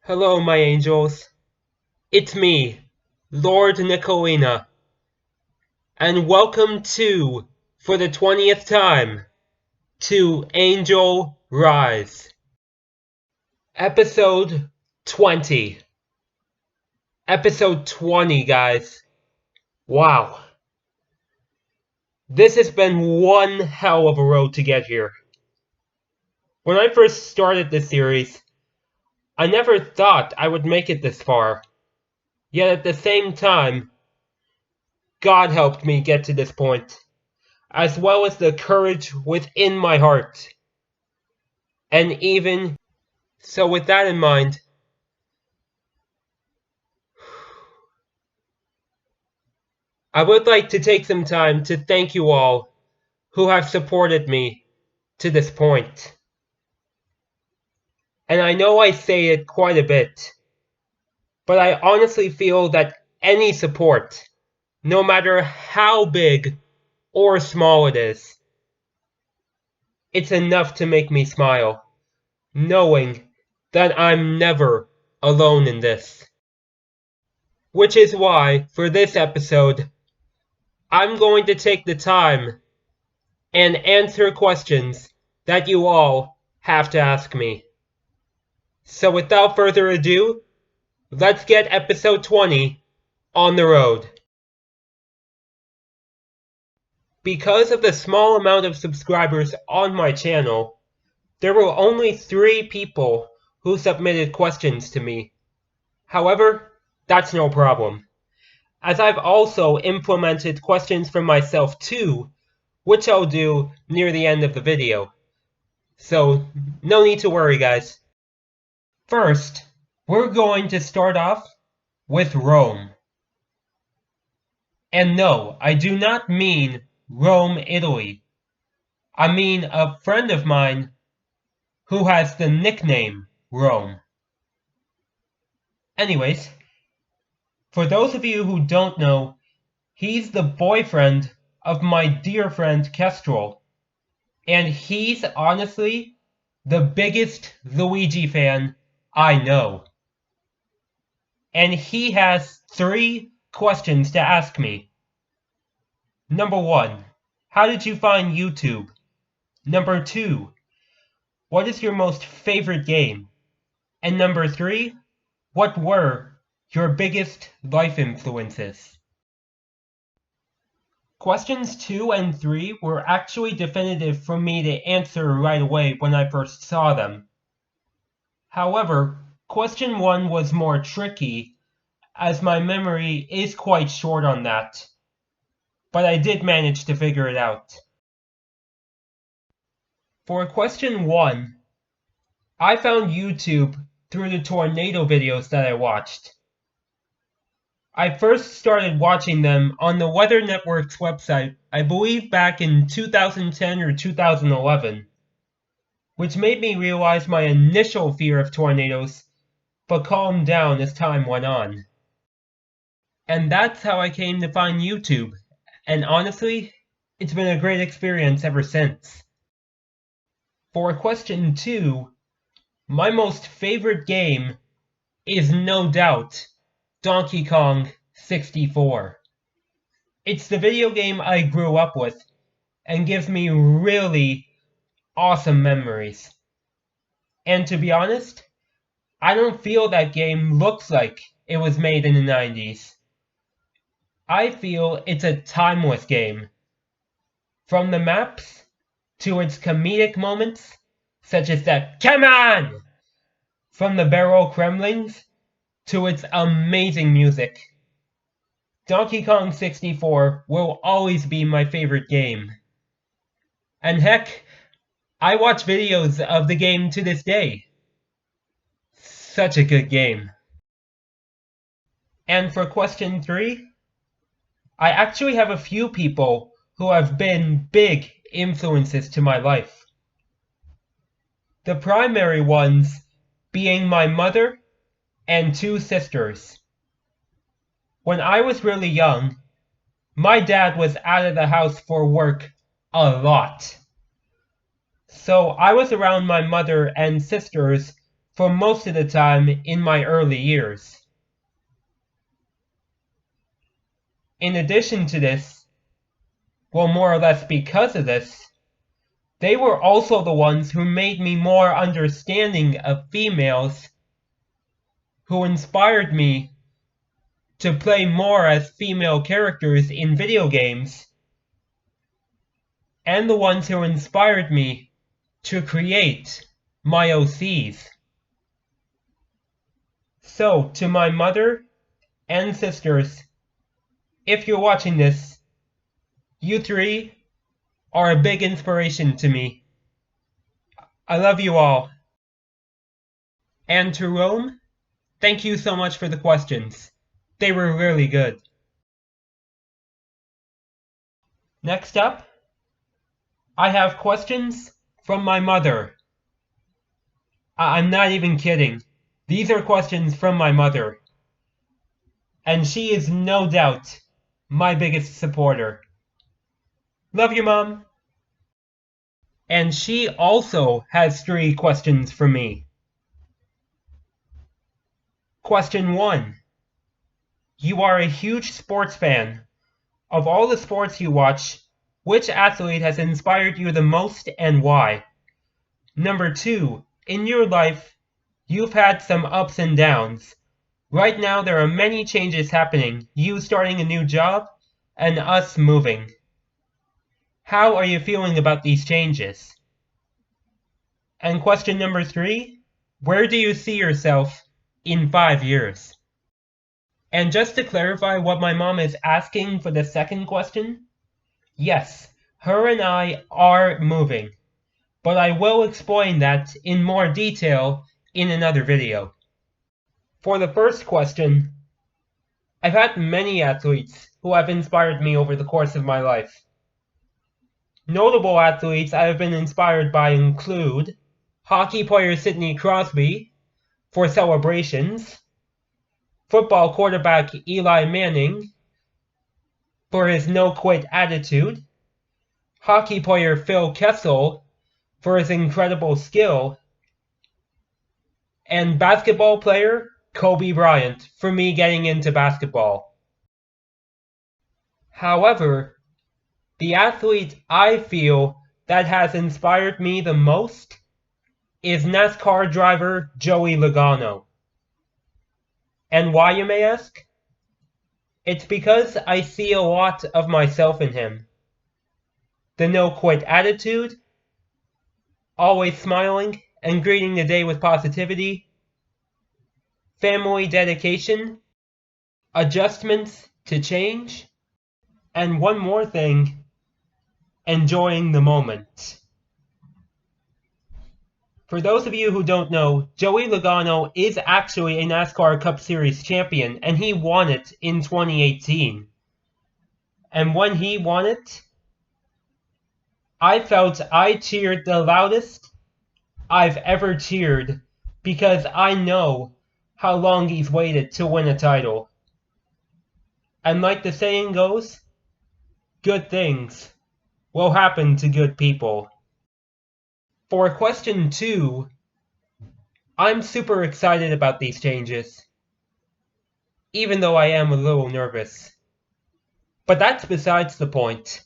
Hello, my angels. It's me, Lord Nicolina, and welcome for the 20th time, to Angel Rise. Episode 20. Episode 20, guys. Wow. This has been one hell of a road to get here. When I first started this series, I never thought I would make it this far. Yet at the same time, God helped me get to this point, as well as the courage within my heart. And even so, with that in mind, I would like to take some time to thank you all who have supported me to this point. And I know I say it quite a bit, but I honestly feel that any support, no matter how big or small it is, it's enough to make me smile, knowing that I'm never alone in this. Which is why, for this episode, I'm going to take the time and answer questions that you all have to ask me. So without further ado, let's get episode 20 on the road. Because of the small amount of subscribers on my channel, there were only 3 people who submitted questions to me. However, that's no problem, as I've also implemented questions for myself too, which I'll do near the end of the video. So, no need to worry, guys. First, we're going to start off with Rome. And no, I do not mean Rome, Italy. I mean a friend of mine who has the nickname Rome. Anyways, for those of you who don't know, he's the boyfriend of my dear friend Kestrel, and he's honestly the biggest Luigi fan I know. And he has 3 questions to ask me. Number 1, how did you find YouTube? Number 2, what is your most favorite game? And number 3, what were your biggest life influences? Questions 2 and 3 were actually definitive for me to answer right away when I first saw them. However, question 1 was more tricky, as my memory is quite short on that. But I did manage to figure it out. For question 1, I found YouTube through the tornado videos that I watched. I first started watching them on the Weather Network's website, I believe back in 2010 or 2011, which made me realize my initial fear of tornadoes, but calmed down as time went on. And that's how I came to find YouTube, and honestly, it's been a great experience ever since. For question 2, my most favorite game is no doubt Donkey Kong 64. It's the video game I grew up with and gives me really awesome memories. And to be honest, I don't feel that game looks like it was made in the 90s. I feel it's a timeless game. From the maps to its comedic moments, such as that "Come on!" from the barrel Kremlings, to its amazing music. Donkey Kong 64 will always be my favorite game. And heck, I watch videos of the game to this day. Such a good game. And for question 3, I actually have a few people who have been big influences to my life. The primary ones being my mother and 2 sisters. When I was really young, my dad was out of the house for work a lot. So I was around my mother and sisters for most of the time in my early years. In addition to this, well, more or less because of this, they were also the ones who made me more understanding of females, who inspired me to play more as female characters in video games, and the ones who inspired me to create my OCs. So, to my mother and sisters, if you're watching this, you three are a big inspiration to me. I love you all. And to Rome, thank you so much for the questions. They were really good. Next up, I have questions from my mother. I'm not even kidding. These are questions from my mother. And she is no doubt my biggest supporter. Love you, Mom. And she also has 3 questions for me. Question 1. You are a huge sports fan. Of all the sports you watch, which athlete has inspired you the most and why? Number 2. In your life, you've had some ups and downs. Right now there are many changes happening, you starting a new job, and us moving. How are you feeling about these changes? And question number 3, where do you see yourself in 5 years? And just to clarify what my mom is asking for the second question, yes, her and I are moving, but I will explain that in more detail in another video. For the first question, I've had many athletes who have inspired me over the course of my life. Notable athletes I have been inspired by include hockey player Sidney Crosby for celebrations, football quarterback Eli Manning for his no-quit attitude, hockey player Phil Kessel for his incredible skill, and basketball player Kobe Bryant for me getting into basketball. However, the athlete I feel that has inspired me the most is NASCAR driver Joey Logano. And why, you may ask? It's because I see a lot of myself in him. The no-quit attitude, always smiling and greeting the day with positivity, family dedication, adjustments to change, and one more thing, enjoying the moment. For those of you who don't know, Joey Logano is actually a NASCAR Cup Series champion, and he won it in 2018. And when he won it, I felt I cheered the loudest I've ever cheered, because I know how long he's waited to win a title. And like the saying goes, good things will happen to good people. For question 2, I'm super excited about these changes, even though I am a little nervous. But that's besides the point.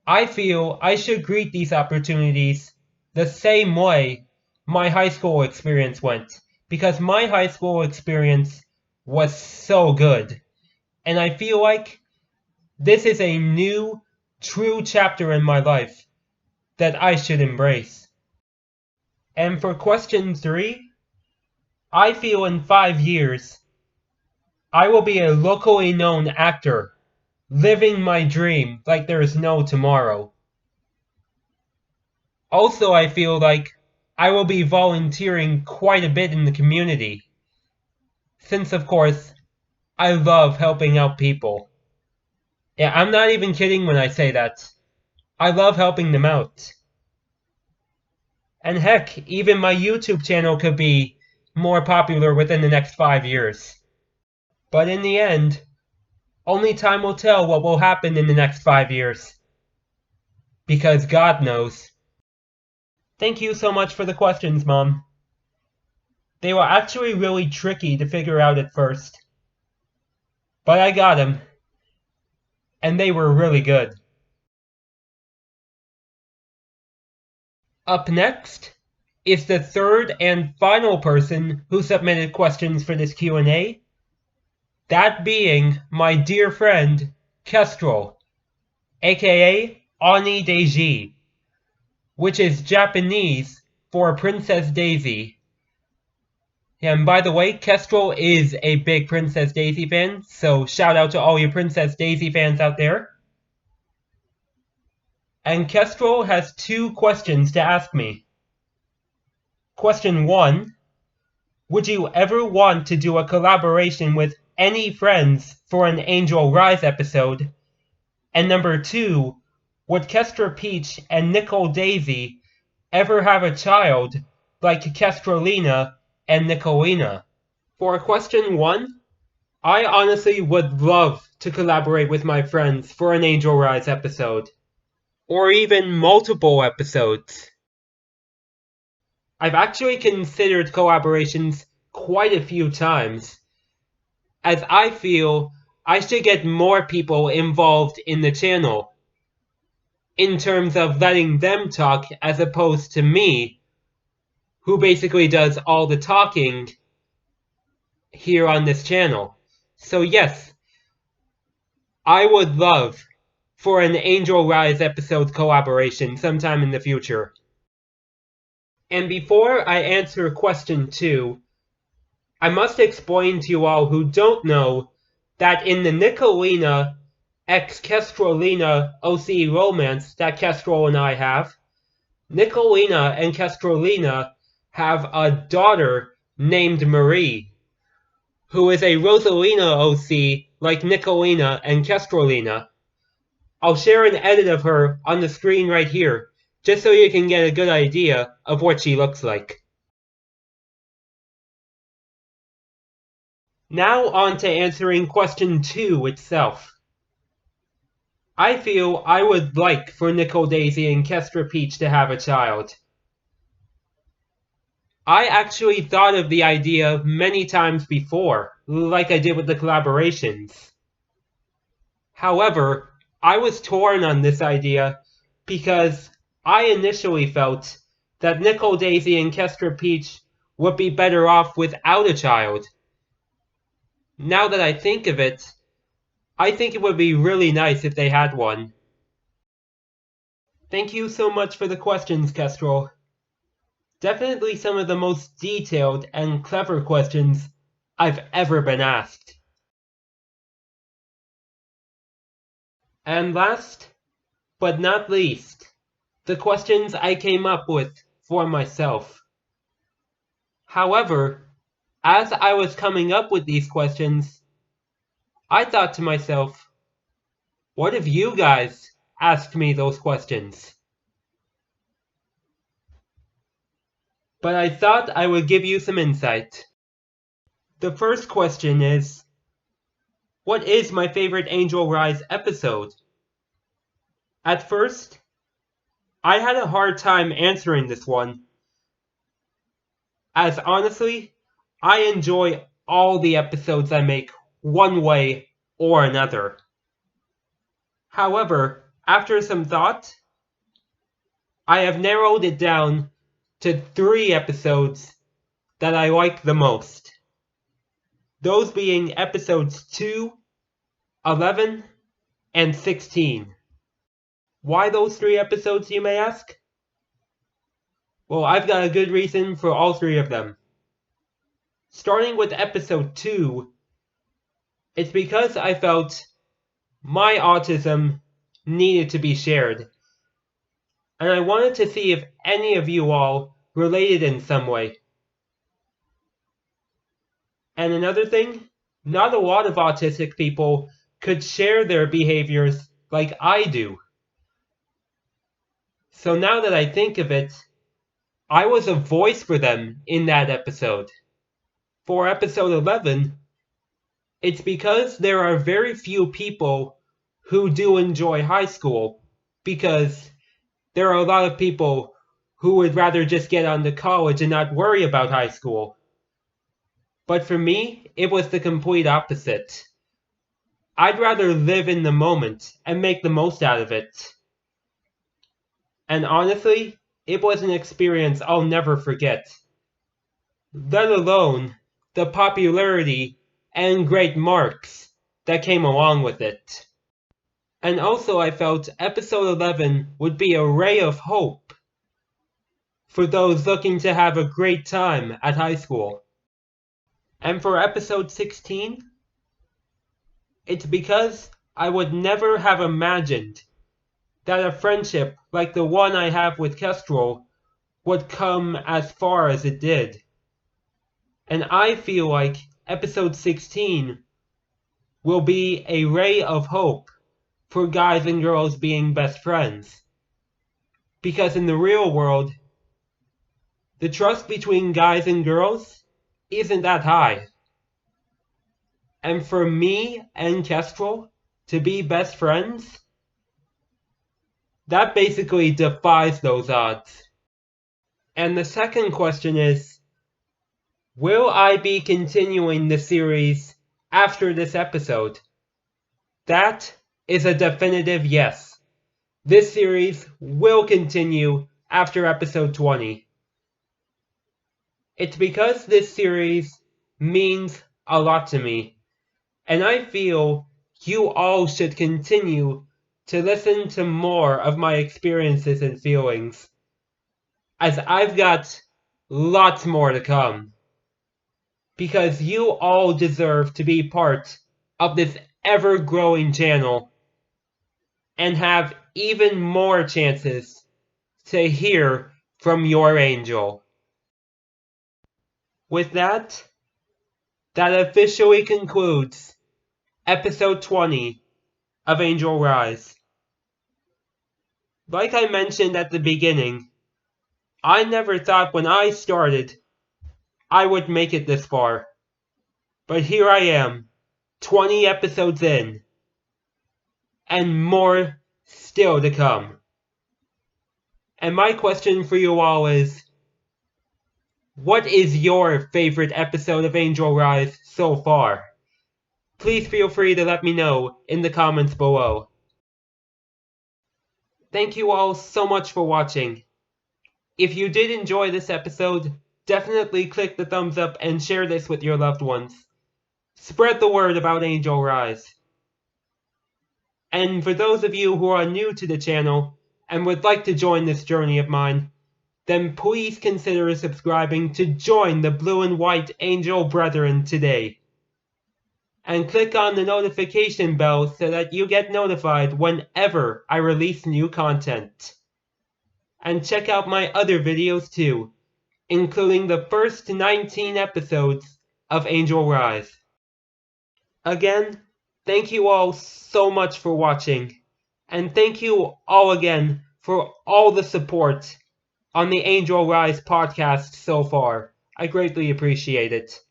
I feel I should greet these opportunities the same way my high school experience went, because my high school experience was so good, and I feel like this is a new, true chapter in my life that I should embrace. And for question 3, I feel in 5 years, I will be a locally known actor, living my dream like there is no tomorrow. Also, I feel like I will be volunteering quite a bit in the community, since of course, I love helping out people. Yeah, I'm not even kidding when I say that. I love helping them out. And heck, even my YouTube channel could be more popular within the next 5 years. But in the end, only time will tell what will happen in the next 5 years. Because God knows. Thank you so much for the questions, Mom. They were actually really tricky to figure out at first. But I got them. And they were really good. Up next is the third and final person who submitted questions for this Q&A. That being my dear friend, Kestrel, aka Ani Deji, which is Japanese for Princess Daisy. And by the way, Kestrel is a big Princess Daisy fan, so shout out to all you Princess Daisy fans out there. And Kestrel has 2 questions to ask me. Question 1, would you ever want to do a collaboration with any friends for an Angel Rise episode? And number 2, would Kestra Peach and Nicole Daisy ever have a child like Kestrelina and Nicolina? For question 1, I honestly would love to collaborate with my friends for an Angel Rise episode. Or even multiple episodes. I've actually considered collaborations quite a few times, as I feel I should get more people involved in the channel, in terms of letting them talk as opposed to me, who basically does all the talking here on this channel. So yes, I would love for an Angel Rise episode collaboration sometime in the future. And before I answer question 2, I must explain to you all who don't know that in the Nicolina x Kestrelina OC romance that Kestrel and I have, Nicolina and Kestrelina have a daughter named Marie, who is a Rosalina OC like Nicolina and Kestrelina. I'll share an edit of her on the screen right here, just so you can get a good idea of what she looks like. Now on to answering question 2 itself. I feel I would like for Nicole Daisy and Kestra Peach to have a child. I actually thought of the idea many times before, like I did with the collaborations. However, I was torn on this idea because I initially felt that Nicole Daisy and Kestra Peach would be better off without a child. Now that I think of it, I think it would be really nice if they had one. Thank you so much for the questions, Kestrel. Definitely some of the most detailed and clever questions I've ever been asked. And last, but not least, the questions I came up with for myself. However, as I was coming up with these questions, I thought to myself, what if you guys asked me those questions? But I thought I would give you some insight. The first question is, what is my favorite Angel Rise episode? At first, I had a hard time answering this one, as honestly, I enjoy all the episodes I make one way or another. However, after some thought, I have narrowed it down to 3 episodes that I like the most. Those being episodes 2, 11, and 16. Why those 3 episodes, you may ask? Well, I've got a good reason for all 3 of them. Starting with episode 2, it's because I felt my autism needed to be shared, and I wanted to see if any of you all related in some way. And another thing, not a lot of autistic people could share their behaviors like I do. So now that I think of it, I was a voice for them in that episode. For episode 11, it's because there are very few people who do enjoy high school, because there are a lot of people who would rather just get on to college and not worry about high school. But for me, it was the complete opposite. I'd rather live in the moment and make the most out of it. And honestly, it was an experience I'll never forget. Let alone the popularity and great marks that came along with it. And also I felt episode 11 would be a ray of hope for those looking to have a great time at high school. And for episode 16, it's because I would never have imagined that a friendship like the one I have with Kestrel would come as far as it did. And I feel like episode 16 will be a ray of hope for guys and girls being best friends. Because in the real world, the trust between guys and girls isn't that high. And for me and Kestrel to be best friends, that basically defies those odds. And the second question is, will I be continuing the series after this episode? That is a definitive yes. This series will continue after episode 20. It's because this series means a lot to me, and I feel you all should continue to listen to more of my experiences and feelings, as I've got lots more to come. Because you all deserve to be part of this ever-growing channel and have even more chances to hear from your angel. With that officially concludes episode 20 of Angel Rise. Like I mentioned at the beginning, I never thought when I started I would make it this far. But here I am, 20 episodes in, and more still to come. And my question for you all is, what is your favorite episode of Angel Rise so far? Please feel free to let me know in the comments below. Thank you all so much for watching. If you did enjoy this episode, definitely click the thumbs up and share this with your loved ones. Spread the word about Angel Rise. And for those of you who are new to the channel and would like to join this journey of mine, then please consider subscribing to join the Blue and White Angel Brethren today. And click on the notification bell so that you get notified whenever I release new content. And check out my other videos too, including the first 19 episodes of Angel Rise. Again, thank you all so much for watching, and thank you all again for all the support on the Angel Rise podcast so far. I greatly appreciate it.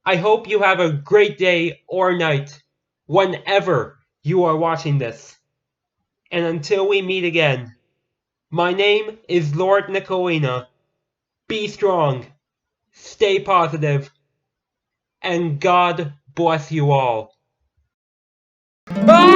I hope you have a great day or night whenever you are watching this. And until we meet again, my name is Lord Nicolina. Be strong, stay positive, and God bless you all. Bye!